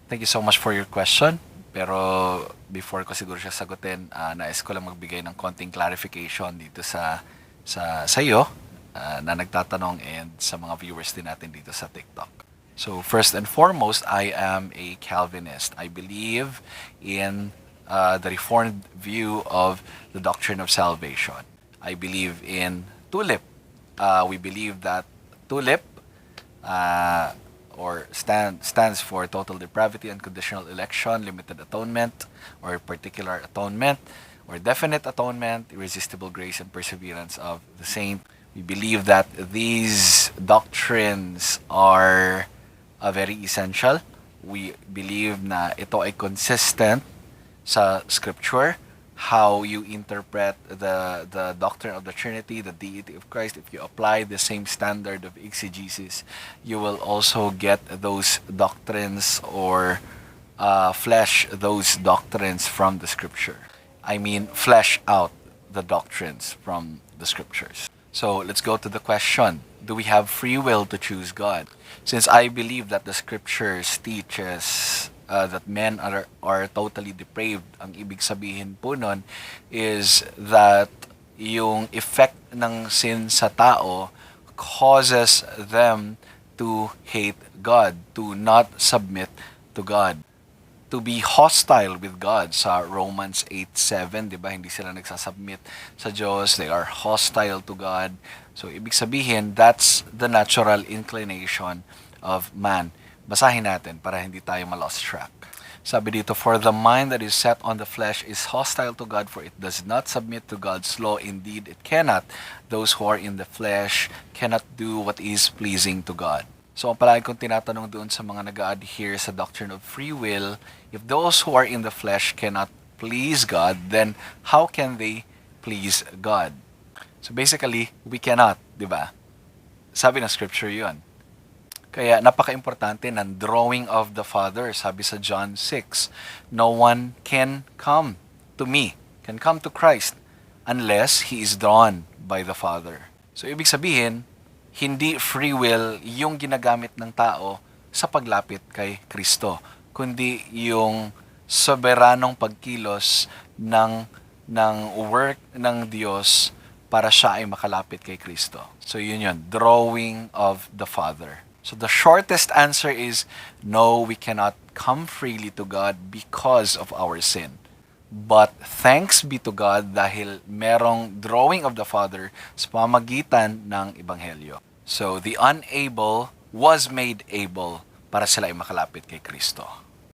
Thank you so much for your question. Pero before ko siguro siya sagutin, nais ko lang magbigay ng konting clarification dito sa iyo na nagtatanong and sa mga viewers din natin dito sa TikTok. So first and foremost, I am a Calvinist. I believe in the Reformed view of the doctrine of salvation. I believe in TULIP. We believe that TULIP stands for total depravity, unconditional election, limited atonement, or particular atonement, or definite atonement, irresistible grace, and perseverance of the saint. We believe that these doctrines are very essential. We believe na ito ay consistent sa scripture, how you interpret the doctrine of the Trinity, the deity of Christ. If you apply the same standard of exegesis, you will also get those doctrines or flesh those doctrines from the scripture. I mean, flesh out the doctrines from the scriptures. So let's go to the question. Do we have free will to choose God? Since I believe that the scriptures teaches that men are totally depraved. Ang ibig sabihin po nun is that yung effect ng sin sa tao causes them to hate God, to not submit to God, to be hostile with God. Sa Romans 8:7, di ba? Hindi sila nagsasubmit sa Diyos. They are hostile to God. So, ibig sabihin, that's the natural inclination of man. Basahin natin para hindi tayo ma-lost track. Sabi dito, for the mind that is set on the flesh is hostile to God, for it does not submit to God's law. Indeed, it cannot. Those who are in the flesh cannot do what is pleasing to God. So, ang palagi kong tinatanong doon sa mga nag-adhere sa doctrine of free will, if those who are in the flesh cannot please God, then how can they please God? So, basically, we cannot, di ba? Sabi ng scripture yun. Kaya napaka-importante ng drawing of the Father. Sabi sa John 6, no one can come to me, can come to Christ, unless he is drawn by the Father. So, ibig sabihin, hindi free will yung ginagamit ng tao sa paglapit kay Kristo, kundi yung soberanong pagkilos ng work ng Diyos para siya ay makalapit kay Kristo. So, yun, drawing of the Father. So the shortest answer is no, we cannot come freely to God because of our sin. But thanks be to God dahil merong drawing of the Father sa pamagitan ng Ebanghelyo. So the unable was made able para sila ay makalapit kay Kristo.